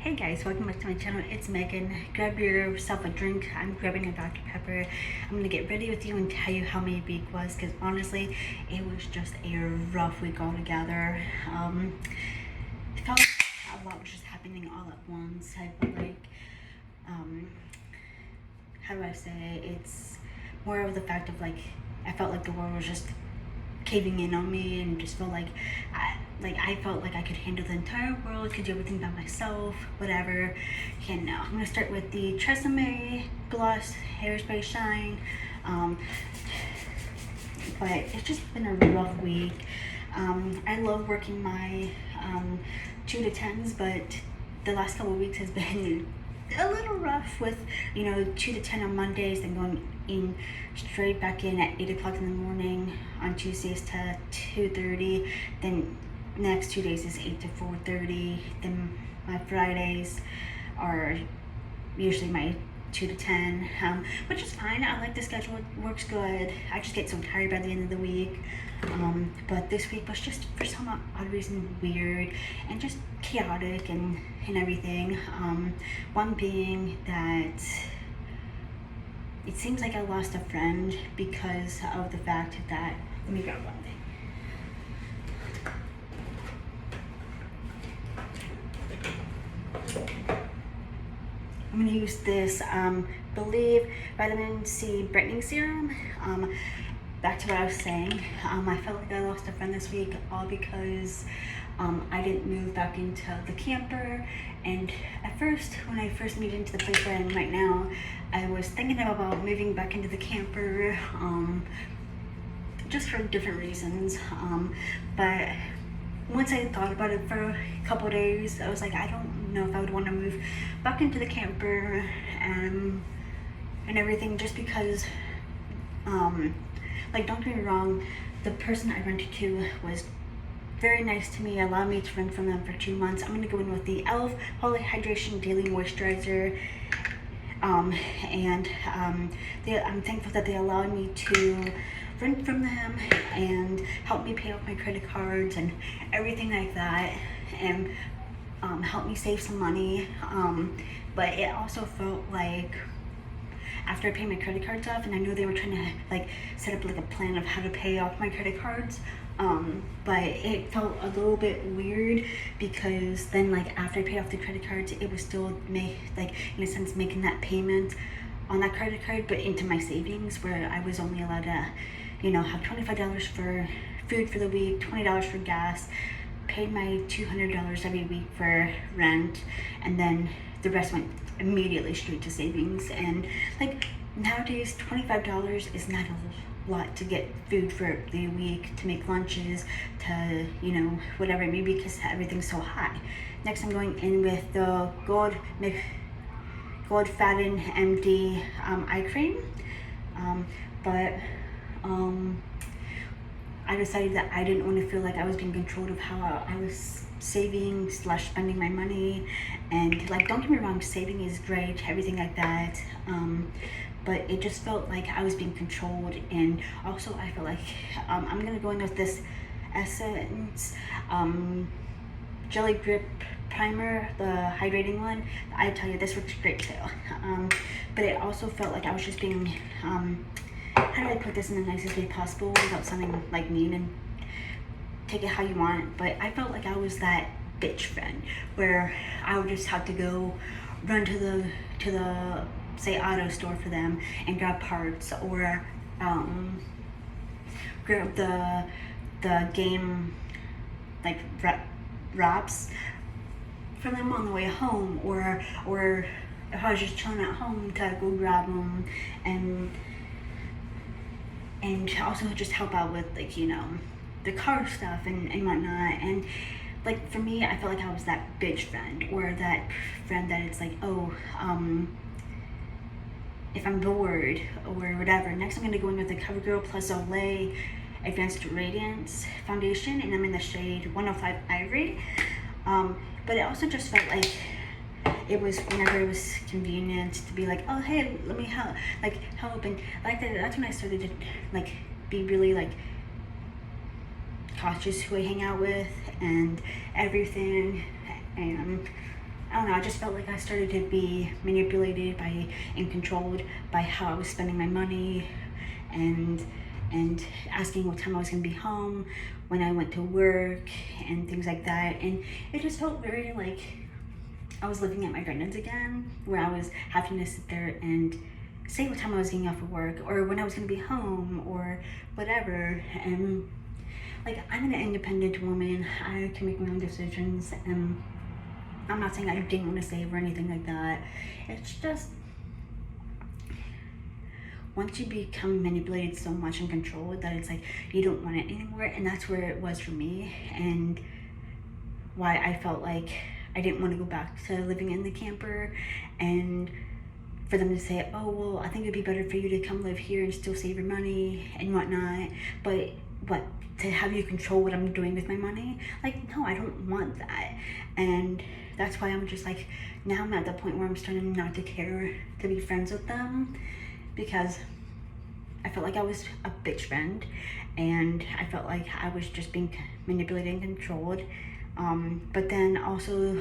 Hey guys, welcome back to my channel. It's Megan. Grab yourself a drink. I'm grabbing a Dr. Pepper. I'm gonna get ready with you and tell you how my week was, because honestly, it was just a rough week altogether. It felt like a lot was just happening all at once. I felt like, how do I say it? It's more of the fact of like, I felt like the world was just caving in on me, and just felt like I felt like I could handle the entire world, could do everything by myself, whatever. And I'm gonna start with the Tresemme Gloss Hairspray Shine. But it's just been a rough week. I love working my 2 to 10s, but the last couple of weeks has been a little rough with, 2 to 10 on Mondays, then going in straight back in at 8 o'clock in the morning on Tuesdays to 2:30, then next 2 days is 8 to 4:30, then my Fridays are usually my 2 to 10, which is fine. I like the schedule, it works good. I just get so tired by the end of the week. But this week was just, for some odd reason, weird and just chaotic and everything. One being that it seems like I lost a friend because of the fact that, let me grab one thing. I'm going to use this Believe Vitamin C Brightening Serum. Back to what I was saying, I felt like I lost a friend this week, all because I didn't move back into the camper. And at first, when I first moved into the place where I am right now, I was thinking about moving back into the camper, just for different reasons. But once I thought about it for a couple days, I was like, I don't know if I would want to move back into the camper and everything, just because, like, don't get me wrong, the person I rented to was very nice to me, allowed me to rent from them for 2 months. I'm going to go in with the e.l.f. Holy Hydration Daily Moisturizer. I'm thankful that they allowed me to rent from them and help me pay off my credit cards and everything like that, and help me save some money. But it also felt like, after I paid my credit cards off, and I knew they were trying to like set up like a plan of how to pay off my credit cards, but it felt a little bit weird, because then like after I paid off the credit cards, it was still like in a sense making that payment on that credit card, but into my savings, where I was only allowed to, have $25 for food for the week, $20 for gas, paid my $200 every week for rent, and then the rest went immediately straight to savings. And like nowadays, $25 is not a lot to get food for the week, to make lunches, to whatever it may be, because everything's so high. Next, I'm going in with the Gold Fatten MD eye cream, but I decided that I didn't want to feel like I was being controlled of how I was saving / spending my money. And like, don't get me wrong, saving is great, everything like that, but it just felt like I was being controlled. And also I feel like I'm gonna go in with this Essence Jelly Grip Primer, the hydrating one. I tell you, this works great too. But it also felt like I was just being, how do I put this in the nicest way possible without sounding like mean, and take it how you want, but I felt like I was that bitch friend where I would just have to go run to the say auto store for them and grab parts, or grab the game like wraps for them on the way home, or if I was just chilling at home, to go grab them, and also just help out with, like, the car stuff and whatnot. And like, for me, I felt like I was that bitch friend, or that friend that it's like, oh, if I'm bored or whatever. Next, I'm gonna go in with the CoverGirl Plus Olay Advanced Radiance Foundation, and I'm in the shade 105 Ivory. But it also just felt like it was whenever it was convenient to be like, oh hey, let me help, and like that's when I started to like be really like cautious who I hang out with and everything. And I don't know, I just felt like I started to be manipulated by and controlled by how I was spending my money, and asking what time I was gonna be home when I went to work and things like that. And it just felt very like I was living at my grandma's again, where I was having to sit there and say what time I was getting off of work or when I was gonna be home or whatever. And like, I'm an independent woman, I can make my own decisions, and I'm not saying I didn't want to save or anything like that. It's just, once you become manipulated so much and controlled that it's like you don't want it anymore. And that's where it was for me, and why I felt like I didn't want to go back to living in the camper, and for them to say, oh, well, I think it'd be better for you to come live here and still save your money and whatnot. But what, to have you control what I'm doing with my money? Like, no, I don't want that. And that's why I'm just like, now I'm at the point where I'm starting not to care to be friends with them, because I felt like I was a bitch friend, and I felt like I was just being manipulated and controlled. But then also,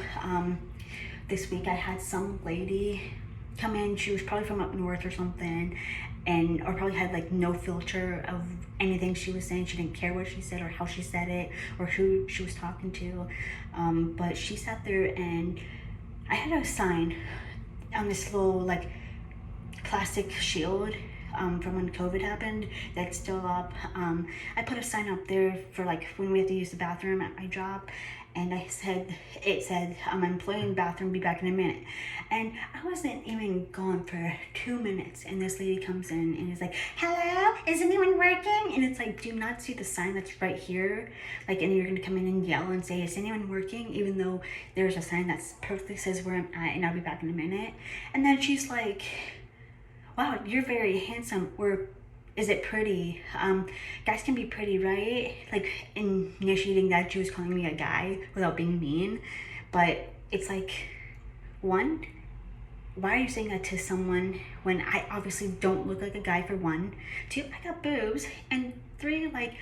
this week I had some lady come in. She was probably from up north or something, and or probably had like no filter of anything she was saying. She didn't care what she said or how she said it or who she was talking to. But she sat there, and I had a sign on this little like plastic shield from when COVID happened that's still up. I put a sign up there for like when we have to use the bathroom at my job, and it said, employee in the bathroom, be back in a minute. And I wasn't even gone for 2 minutes, and this lady comes in and is like, hello, is anyone working? And it's like, do you not see the sign that's right here? Like, and you're gonna come in and yell and say, is anyone working? Even though there's a sign that perfectly says where I'm at, and I'll be back in a minute. And then she's like, wow, you're very handsome, or is it pretty? Guys can be pretty, right? Like, initiating that she was calling me a guy without being mean. But it's like, one, why are you saying that to someone when I obviously don't look like a guy, for one? Two, I got boobs. And three, like,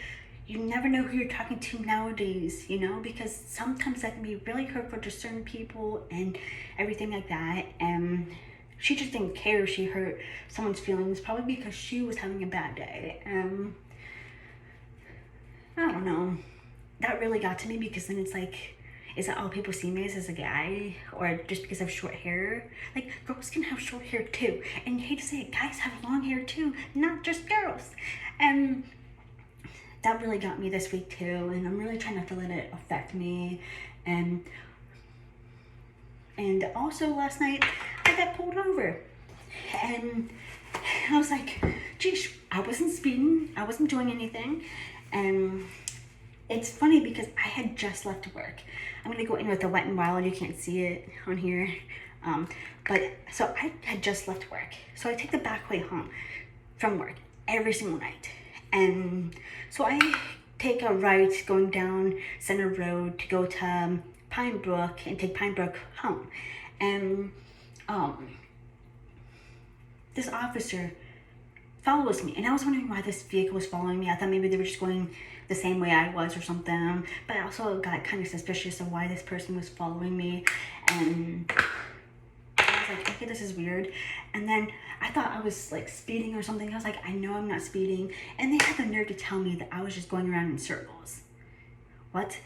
you never know who you're talking to nowadays, you know? Because sometimes that can be really hurtful to certain people and everything like that. And she just didn't care if she hurt someone's feelings, probably because she was having a bad day. I don't know. That really got to me, because then it's like, is that all people see me as a guy? Or just because I have short hair? Like, girls can have short hair too. And you hate to say it, guys have long hair too, not just girls. And that really got me this week too. And I'm really trying not to let it affect me. And also last night, I got pulled over. And I was like, geez, I wasn't speeding. I wasn't doing anything. And it's funny because I had just left work. I'm going to go in with the wet and wild. You can't see it on here. But so I had just left work. So I take the back way home from work every single night. And so I take a right going down Center Road to go to Pine Brook and take Pine Brook home. And this officer follows me, and I was wondering why this vehicle was following me. I thought maybe they were just going the same way I was or something, but I also got kind of suspicious of why this person was following me. And I was like, okay, this is weird. And then I thought I was like speeding or something. I was like, I know I'm not speeding. And they had the nerve to tell me that I was just going around in circles. What?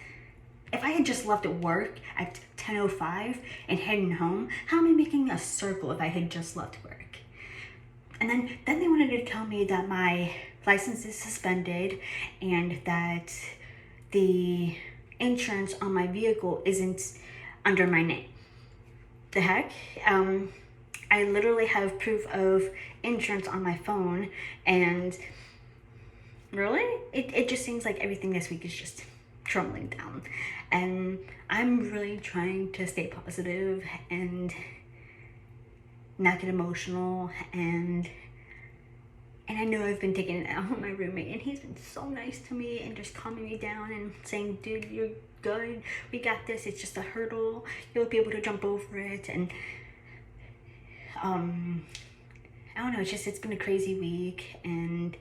If I had just left at work at 10:05 and heading home, how am I making a circle if I had just left work? And then they wanted to tell me that my license is suspended and that the insurance on my vehicle isn't under my name. The heck? I literally have proof of insurance on my phone, and really? It just seems like everything this week is just crumbling down. And I'm really trying to stay positive and not get emotional, and I know I've been taking it out on my roommate, and he's been so nice to me and just calming me down and saying, dude, you're good, we got this, it's just a hurdle, you'll be able to jump over it. And I don't know, it's been a crazy week, and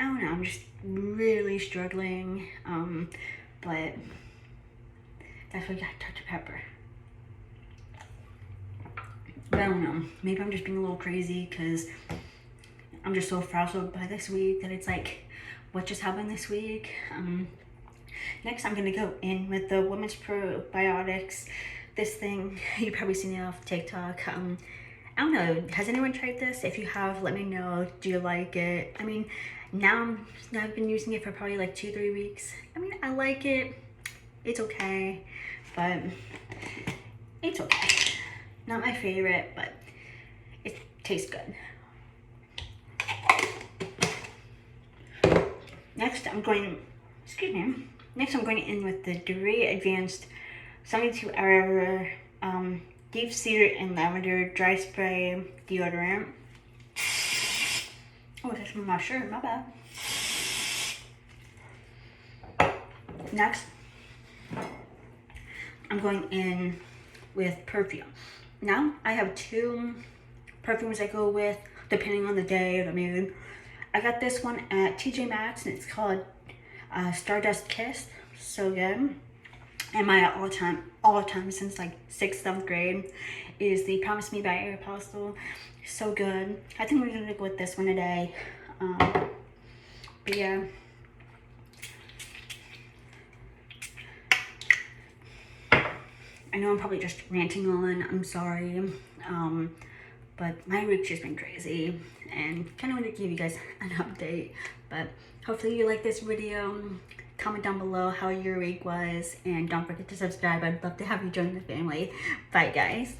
I don't know, I'm just really struggling, but that's why you got Dr. Pepper. But I don't know, maybe I'm just being a little crazy because I'm just so frazzled by this week that it's like, what just happened this week? Next, I'm gonna go in with the women's probiotics. This thing, you've probably seen it off TikTok. I don't know, has anyone tried this? If you have, let me know. Do you like it? I mean, I've been using it for probably like 2-3 weeks. I mean, I like it. It's okay, but it's okay. Not my favorite, but it tastes good. Next, I'm going in with the Degree Advanced 72-hour deep cedar and lavender dry spray deodorant. Oh, that's from my shirt, my bad. Next, I'm going in with perfume. Now, I have 2 perfumes I go with depending on the day or the mood. I got this one at TJ Maxx and it's called Stardust Kiss. So good. And my all-time since like 6th, 7th grade is the Promise Me by Aeropostale. So good. I think we're gonna go with this one today. But yeah. I know I'm probably just ranting on, I'm sorry. But my week's just been crazy and kind of want to give you guys an update. But hopefully you like this video. Comment down below how your week was and don't forget to subscribe. I'd love to have you join the family. Bye guys.